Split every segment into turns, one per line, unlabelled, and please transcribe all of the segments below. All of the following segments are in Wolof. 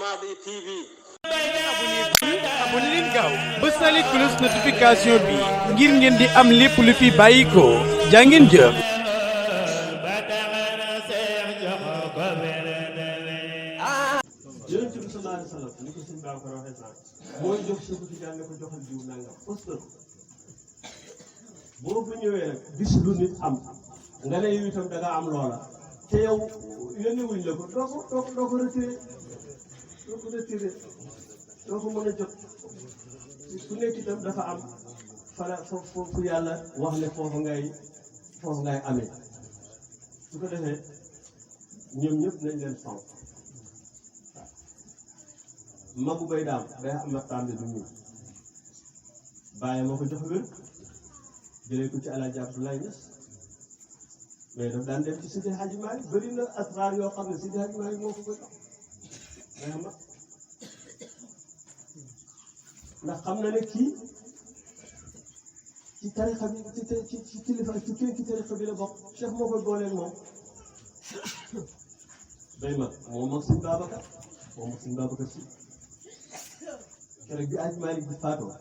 Madi TV.
abonné leen gaaw bës na leen cloche notification bi ngir ngeen di am lépp lu fi bàyyi ko jaa ngeen jëf.
yonent bi sallallahu alayhi wa sallam ni ko sëñ Babacar waxee sànq mooy jox si ko ci jàng ko joxal jiw nangam postal boo fa ñëwee nag gis lu nit am nga ne yow itam da nga am loola te yow yónni wuñ la ko doo ko retiré doo ko mën a jot ku nekk itam dafa am fala foofu yàlla wax ne foofu ngay amee su ko defee ñoom ñëpp nañ leen fonk magu bay daam day am maxtaan bi du ñuul bàyyi moo ko jox wér jëlee ko ci Alaaji Abdoulaye Niass mais daf daan dem ci Sidi Hadji Malick bëri na asraar yoo xam ne Sidi Hadji Malick moo ko ko jox day am ndax xam na ne kii ci tarixa bi ci kilifa ci tarixa bi la bokk Cheikh moo koy booleel moom day mag moom ak Sëñ Babacar si keroog bi Hadji Malick di faatoo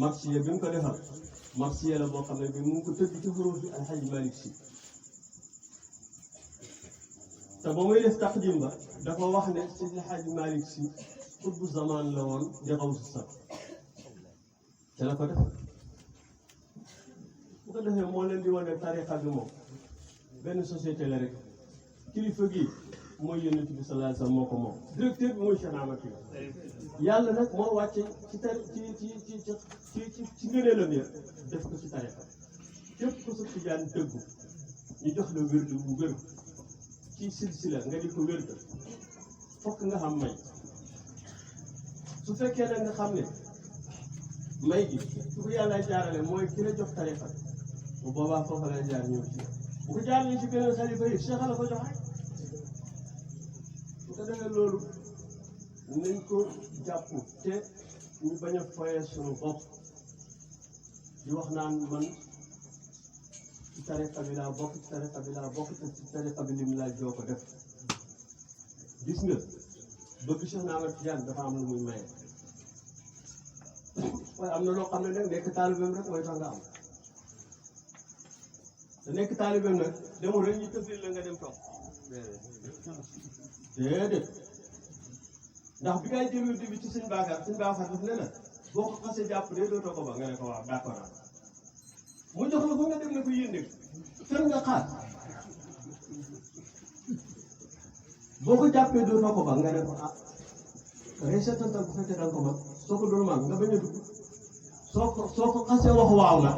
marsiya bi mu ko defal marsiya la boo xam ne bi mu ngi ko tëgg ci xuruuf bi al Hadji Malick si te ba muy def taqdim ba dafa wax ne Seydi Hadji Malick si xutbu zaman la woon di xaw si sax te la ko def bu ko defee moo leen di wane tarixa bi moom benn société la rek kilifa gi mooy yonent bi sallallahu alayhi wa sallam moo ko moom directeur bi mooy Cheikh Ahmad yàlla nag moo wàcce ci ngëneelam ya def ko ci tarixa képp ko sa tijaan dëggu ñu jox la wérdu bu wér ci silsila nga di ko wérd fokk nga xam may su fekkee nag nga xam ne may gi su ko yàlla jaarale mooy ki la jox tarixa bu boobaa foofu lay jaar ñëw ci bu ko jaarale ci beneen xalifa yi Cheikh la ko jox rek bu ko defee loolu nañ ko jàpp te ñu bañ a foyee suñu bopp di wax naan man ci tariqa bi laa bokk ci tariqa bi laa bokk te ci tariqa bi lim laa joo ko def gis nga bëgg Cheikh Ahmad Tidiane dafa am lu muy maye waaye am na loo xam ne nag nekk taalibeem rek mooy tax nga am te nekk taalibeem nag demul rek ñu tëflil la nga dem toog déedéet ndax bi ngay jël bi ci sëñ Babacar daf ne la boo ko xasee jàpp de dootoo ko ba nga ne ko waaw d'accord mu jox la ko nga dem ne ko yéen fer nga xaar boo ko jàppee dootoo ko ba nga ne ko ah ngay seetantal bu fekkee danga ko mag soo ko doon mag nga bañ a dugg soo ko xasee wax waaw la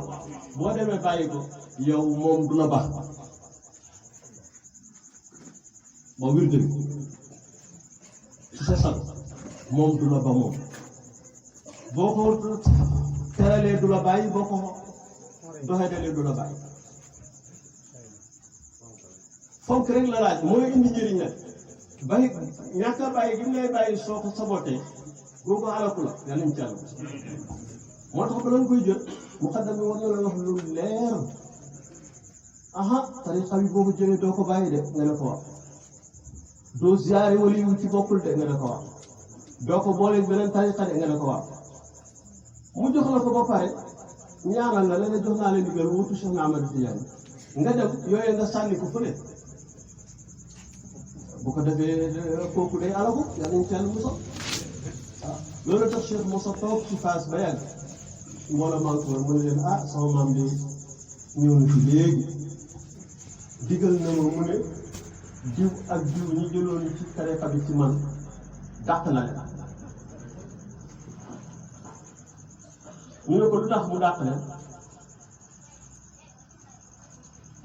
boo demee bàyyi ko yow moom du la baax moo wir dëgg ci sa sal moom du la ba moom boo ko teralee du la bàyyi boo ko doxee du la bàyyi fonk rek la laaj mooy indi njëriñ nag bàyyi ñàkk a bàyyi gi mu lay bàyyi soo ko sabotee boo ko alaku la yàlla ñu ci àll moo tax ba lañ koy jël mu xaddam bi war na la wax lu leer aha tariqa bi boo ko jëlee doo ko bàyyi de nga ne ko wax doo ziyaare wali yu ci bokkul de nga ne ko wax doo ko booleeg beneen tariqa de nga ne ko wax mu jox la ko ba pare ñaanal la la jox naa leen digal wutu Cheikh Ahmad Tidiane nga dem yooyu nga sànni ko fële bu ko defee kooku day alaku yàlla nañ teel Moussa waaw loolu tax Cheikh Moussa toog ci phase ba yàgg mbooloo maa ngi ko mu ne leen ah sama maam de ñëw na fi léegi digal na ma mu ne diw ak diw ñi jëloon ci tariqa bi ci man dàq na leen ñu ne ko lu tax mu dàq leen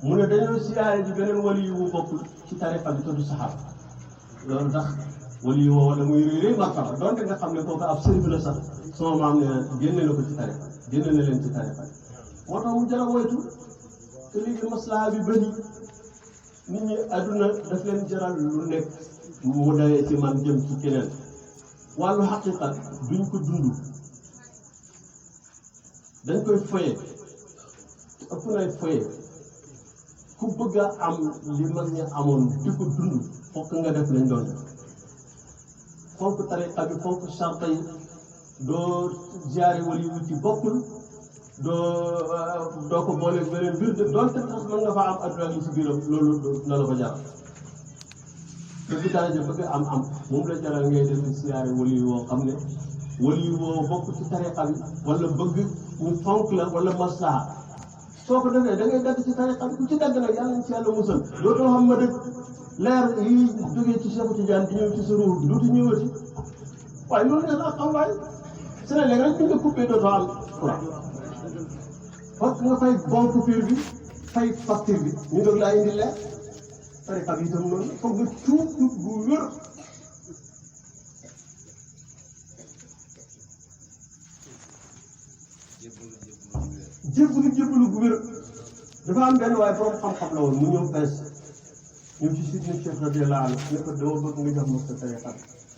mu ne dañoo siyaare ji beneen wali yu bokkul ci tariqa bi te du saxaaba loolu tax wali yu wala muy réy martaba donte nga xam ne kooku ab sëriñ la sax sama maam ne génne na ko ci tariqa génne na leen ci tariqa moo tax mu jar a moytu te léegi maslaa bi bëri nit ñi àdduna daf leen jaral lu nekk mu dawee ci man jëm ci keneen wàllu xaqiqa duñ ko dund dañ koy foye te ëpp nay foye ku bëgg a am li mag ñi amoon di ko dund fokk nga def lañ doon def fonk tariqa bi fonk charte yi doo ziare wali wu ci bokkul doo ko boole beneen biir doonte sax mën nga fa am adduna yi si biiram loolu na la ko jaral te bi dara ja bëgg am moom la jaral ngay def ziare wali woo xam ne wali woo bokk ci tariqa bi wala bëgg ñu fonk la wala maslaha soo ko defee da ngay dagg ci tariqa bi ku ci dagg nag yàlla nañ ci yàlla musal dootoo xam ma dëgg leer yi jógee ci Cheikh Tidiane di ñëw ci sa ruux bi dootu ñëwati waaye loolu ne la xam waaye Sénégal rek bi nga coupé dootoo am courant parce que nga fay bon coupure bi fay facture bi ñu doog laa indi leer tariqa bi itam noonu foog nga tuub bu wér jébbalu gu wér dafa am benn waaye borom xam-xam la woon mu ñëw fees ñëw ci sidna Cheikh radiyallahu anhu ne ko dama bëgg nga jox ma sa tariqa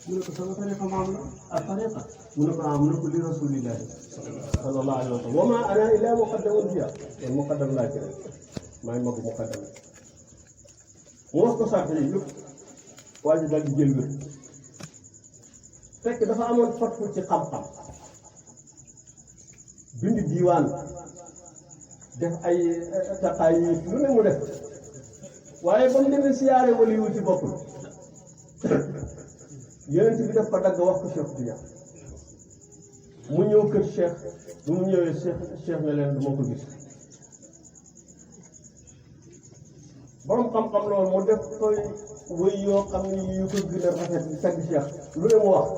mu ne ko sama tariqa maam la ak tariqa mu ne ko mu ne ko li rasulillahi sallallahu alayhi wa sallam wa ma ana illa muqaddamun fiha kon muqaddam laa ci rek maay magu muqaddam mu wax ko sart yi yëpp waa ji daal di jël wér fekk dafa amoon fatfu ci xam-xam bind diiwaan def ay taqaay yi lu ne mu def waaye ba mu demee siyaare wali wu ci bokkul yonent bi def ko dagg wax ko Cheikh Tidiane mu ñëw kër Cheikh bu mu ñëwee Cheikh ne leen du ma ko gis borom xam-xam loolu mu def koy wëy yoo xam ne yu ko gën a rafet di tagg Cheikh lu ne mu wax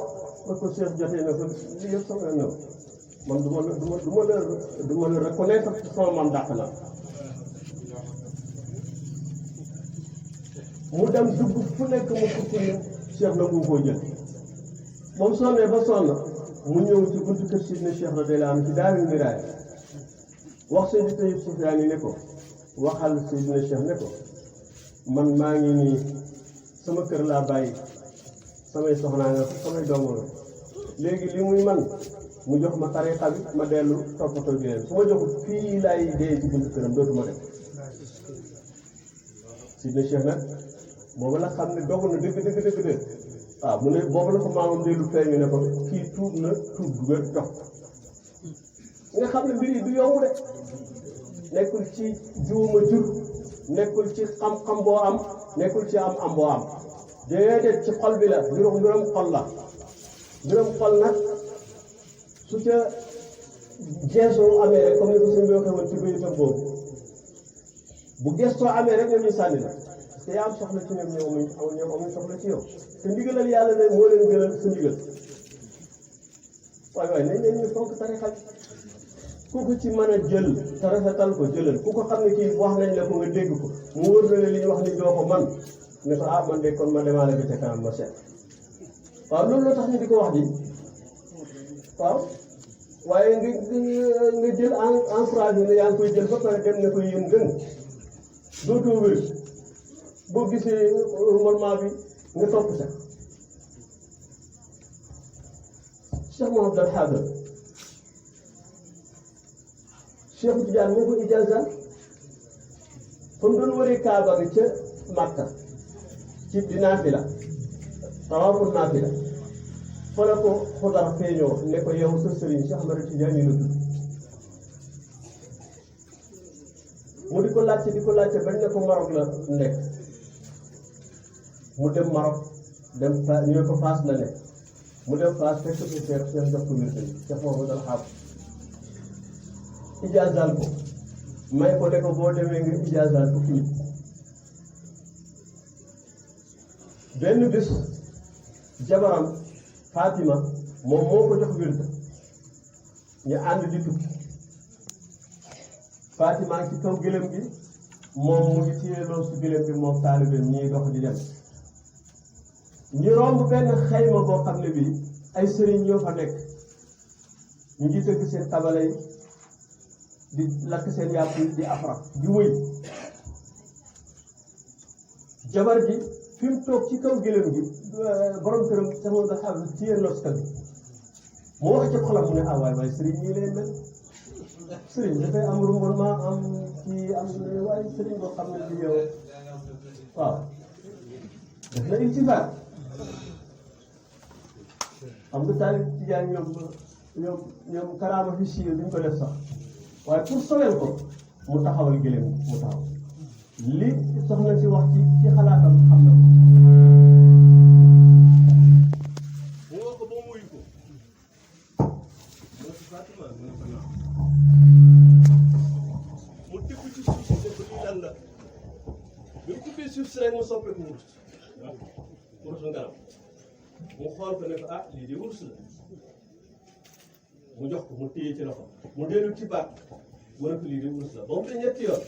ba ko Cheikh jotee na ko li yëpp sama ñëw man du ma la reconnaître ci sama man dàq na mu dem dugg fu nekk mu ko fu Cheikh na mu koo jël moom sonnee ba sonn mu ñëw ci buntu kër Sidna Cheikh radiyallahu anhu ci Daarul Miraay wax Seydi Tayyib Sufyaan yi ne ko waxal Sidna Cheikh ne ko man maa ngi nii sama kër laa bàyyi samay soxnaa nga samay doomu la léegi li muy man mu jox ma tariqa bi ma dellu toppatoo bi leen su ma joxut fii laay dee ci buntu këram dootuma def Sidna Cheikh nag boobu la xam ne doog na dëgg waaw mu ne boobu la ko maamam dellu feeñu ne ko kii tuub na tuub gu wér dox nga xam ne mbir yi du yomb de nekkul ci juuma jur nekkul ci xam-xam boo am nekkul ci am boo am déedéet ci xol bi la mbiram xol la mbiram xol nag su ca geesoo amee rek comme ni ko suñu waxee woon ci bayitam boobu bu gestoo amee rek ñoom ñu sànni la te yaa am soxla ci ñoom amuñ soxla ci yow te ndigalal yàlla ne moo leen gënal sa ndigal waaye nañ leen ñu fonk tarixa bi ku ko ci mën a jël te rafetal ko jëlal ku ko xam ne kii wax nañ la ko nga dégg ko mu wër na ne li ñu wax ni doo ko man ne ko man de kon ma demaale bi ca kanam ma seet waaw loolu la tax ñu di ko wax di waaw waaye nga jël encouragé ne yaa ngi koy jël ba pare dem ne ko yéen gën dootoo wér boo gisee normalement bi nga topp sax Cheikh Mouhamadou Al Hadj Cheikh Tidiane moo ko ijaazal fa mu doon wëree Kaaba gi ca Makka ci di naafila tawaaful naafila fa la ko Xudar feeñoo ne ko yow sa sëriñ Cheikh Ahmad Tidiane ñu la tudd mu di ko laajte bañ ne ko Maroc la nekk mu dem Maroc dem Fass ñu ne ko Fass la nekk mu dem Fass fekk ko Cheikh jox ko wér Cheikh Mouhamadou Al Hadj ijaazal ko may ko ne ko boo demee nga ijaazal ko fii benn bés jabaram Fatima moom moo ko jox wér ñu ànd di tukki Fatima ci kaw gëlëm gi moom mu ngi téyeloo su gëlëm bi moom taalibe ñii dox di dem ñu romb benn xayma boo xam ne bii ay sëriñ ñoo fa nekk ñu ngi tëgg seen tabala yi di lakk seen yàpp di afra di wëy jabar ji fi mu toog ci kaw gëlëm gi borom këram sama nga xam ne téye loska bi mu wax ci xolam mu ne waay sëriñ ñii lay mel sëriñ dafay am rumbalement am ci am waaye sëriñ boo xam ne bi yow waaw daf la iltifaat xam nga taalibe tijaan ñoom karaama fi siiwee duñ ko def sax waaye pour sowel ko mu taxawal gëléem mu taxaw li soxna si wax ci xalaatam xam na ko. mu woo ko ba mu wuyu ko. mu ne ko Fatima mu ne ko naam. mu tibb ci suuf si ne ko lii lan la. bi mu tibbee suuf si rek mu soppeeku wurus. wurusu ngaram. mu xool ko ne ko ah lii di wurus la. mu jox ko mu téye ci loxo mu dellu ci baat mu ne ko lii di wurus la ba mu te ñetti yoon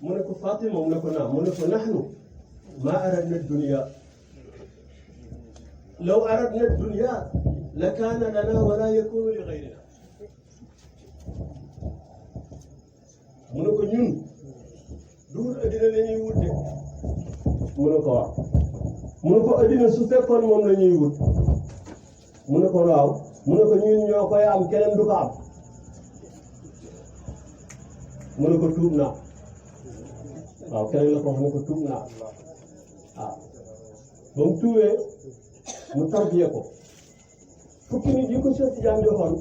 mu ne ko Fatima mu ne ko naam mu ne ko nahnu ma aradna dunya law aradna dunya la kaana lana wala yakunu li gayrina mu ne ko ñun duur addina la ñuy wut de mu ne ko waaw mu ne ko addina su fekkoon moom la ñuy wut mu ne ko waaw mu ne ko ñun ñoo koy am keneen du ko am mu ne ko tuub naa waaw keneen la ko wax ne ko tuub naa waaw ba mu tuubee mu tarbiye ko fukki nit yi ko Cheikh Tidiane joxoon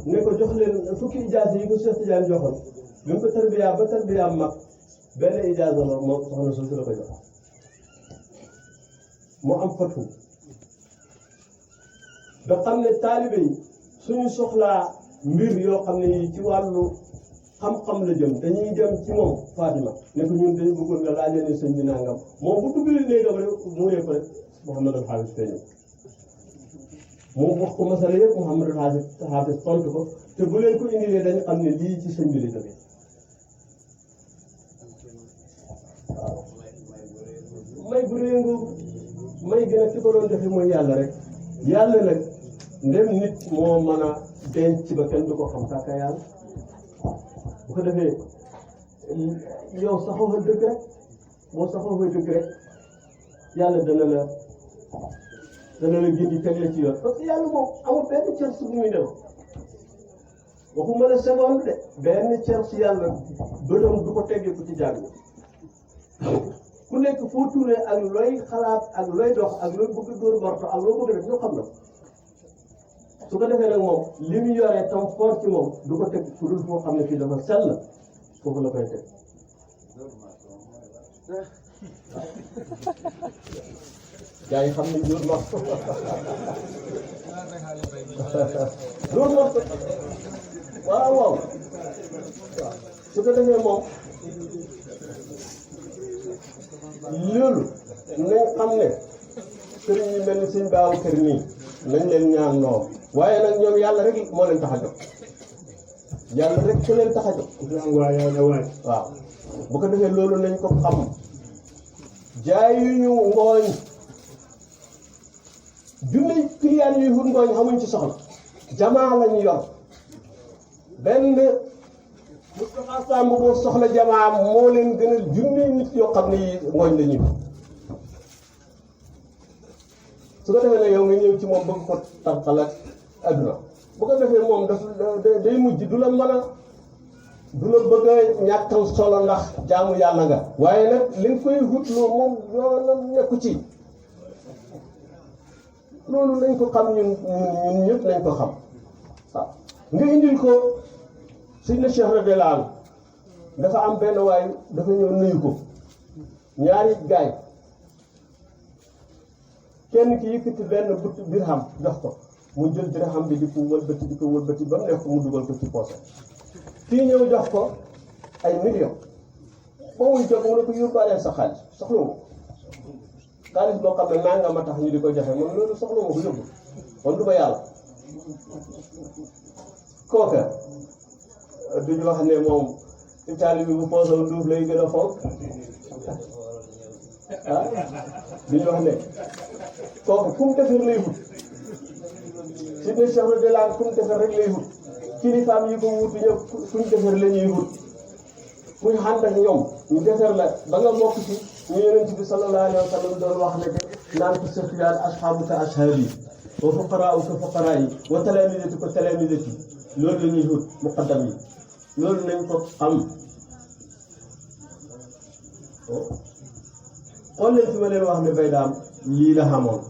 ne ko jox leen fukki ijaasa yi ko Cheikh Tidiane joxoon bi mu ko tarbiyaa ba tarbiyaa mag benn ijaasa la moom soxna soosu la ko jox mu am fatu ba xam ne taalibe yi suñu soxlaa mbir yoo xam ne yi ci wàllu xam-xam la jëm dañuy dem ci moom Fatima ne ko ñun dañu bëggoon nga laajee ne sëñ bi nangam moom bu duggalee néegam rek mu ne ko rek Mouhamadou Hafiz feeñu mu wax ko masala yëpp Mouhamadou Hafiz tontu ko te bu leen ko indilee dañu xam ne lii ci sëñ bi la jógee waaw may bu réengu may gën a ci ko doon defe mooy yàlla rek yàlla nag ndem nit moo mën a denc ba kenn du ko xam sàkka yàlla bu ko defee yow saxoo fa dëgg rek boo saxoo fa dëgg rek yàlla dana la gindi teg la ci yoon parce que yàlla moom amul benn cër su muy def waxuma la seconde de benn cër si yàlla bëtam du ko teggee ku ci jàng ku nekk foo tuuree ak looy xalaat ak looy dox ak looy bëgg dóor marto ak loo bëgg def ñoo xam na su ko defee nag moom li mu yoree tam fort ci moom du ko teg fu dul foo xam ne fii dafa sell foofu la koy teg gaa yi xam ne dóor marto dóor marto waaw waaw su ko defee moom loolu nañ xam ne sëriñ yi mel ni sëñ baawu kër nii nañ leen ñaan noo waaye nag ñoom yàlla rek moo leen tax a jóg yàlla rek su leen tax a jóg waaw bu ko defee loolu nañ ko xam jaayuñu ngooñ junni client yuy wut ngooñ xamuñ ci soxla jamaa lañu yor benn Moustapha Samb boo soxla jamaa moo leen gën a junni nit yoo xam ne yi ngooñ la ñuy su ko defee nag yow nga ñëw ci moom bëgg ko tànqal ak adduna bu ko defee moom daf day mujj du la mën a du la bëgg a ñàkkal solo ndax jaamu yàlla nga waaye nag li nga koy wut loolu moom yoonam nekku ci loolu nañ ko xam ñun ñëpp nañ ko xam waaw nga indil ko suñ la Cheikh radiyallahu anhu dafa am benn waay dafa ñëw nuyu ko ñaari gaay kenn ki yëkkati benn but dirham jox ko mu jël dirham bi di ko wëlbati ba mu nekk mu dugal ko ci poosam kii ñëw jox ko ay millions ba muy jóg mu ne ko yóbbaaleel sa xaalis soxla ma xaalis boo xam ne nanga ma tax ñu di ko joxe man loolu soxla ma ko yóbbu kon du ba yàlla kooka duñu wax ne moom Italie bi bu poosam duuf lay gën a fonk ah duñu wax ne kooku fu mu defar lay wut si ne Cheikh radiyallahu fu mu defar rek lay wut kilifaam yi ko wut ñëpp fu ñu defar la ñuy wut fu ñu ànd ak ñoom ñu defar la ba nga bokk ci ñu Yonent bi sallallahu alayhi wa sallam doon wax ne naan ko Cheikh Tidiane ashaabuka ashaabi wa fuqaraa'uka fuqaraa'i wa talaamiidatuka talaamiidati loolu la ñuy wut muqaddam yi loolu nañ ko xam xool leen fi ma leen wax ne bay daam lii la xamoon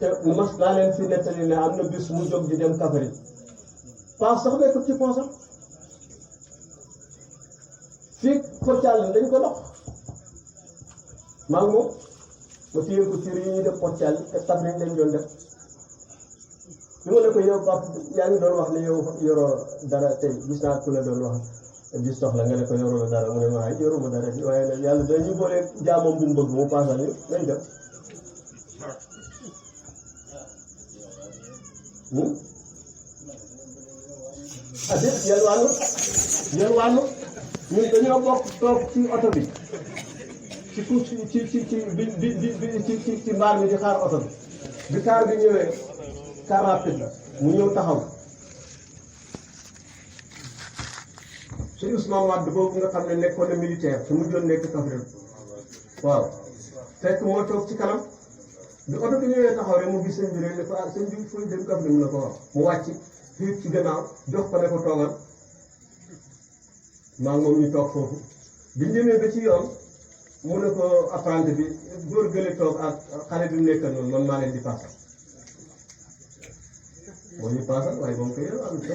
te mas naa leen fi nettali ne am na bis mu jóg di dem Kaffrine paas sax nekkul ci poosam fii Potial dañ ko dox maa ngi moom ma téye ko tiir yi ñuy def Potial te Kaffrine lañ doon def bi ma ne ko yow Pape yaa ngi doon wax ne yow yoroo dara tey gis naa ku la doon wax di soxla nga ne ko yoroo dara mu ne ma ay yoruma dara waaye nag yàlla dañu boole jaamam bu mu bëgg mu paasal ñu nañ def ah déet yalwaanu ñun dañoo bokk toog ci oto bi ci mbaar mi di xaar oto bi car bi ñëwee car rapide la mu ñëw taxaw ci Ousmane Wade boobu nga xam ne nekkoon na militaire su mu doon nekk Kaffrine waaw fekk moo toog ci kanam bi oto bi ñëwee taxaw rek mu gis sëñ bi rek ne ko ah sëñ bi fooy dem Kaffrine mu ne ko wax mu wàcc fii ci gannaaw jox ko ne ko toogal maa ngi moom ñu toog foofu bi ñu demee ba ci yoon mu ne ko apprenti bi góor gële toog ak xale bi mu nekk noonu man maa leen di paasal moo ñu paasal waaye moom koy yow am ko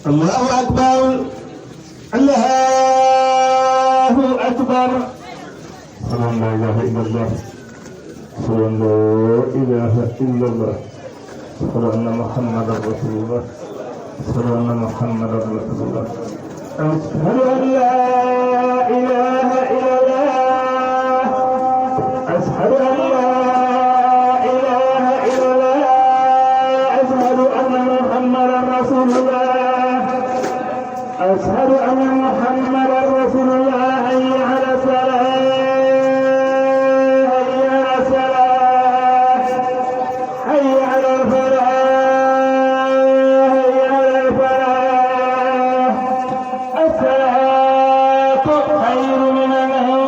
الله أكبر الله أكبر أشهد أن لا إله إلا الله أشهد أن لا إله إلا الله أشهد أن محمدا رسول الله أشهد أن محمدا رسول الله أشهد أن لا إله إلا الله أشهد أن لا إله إلا الله أشهد أن محمدا رسول الله أشهد أن محمدا رسول الله حي على الصلاة حي على الصلاة حي على الفلاح حي على الفلاح الصلاة خير من النوم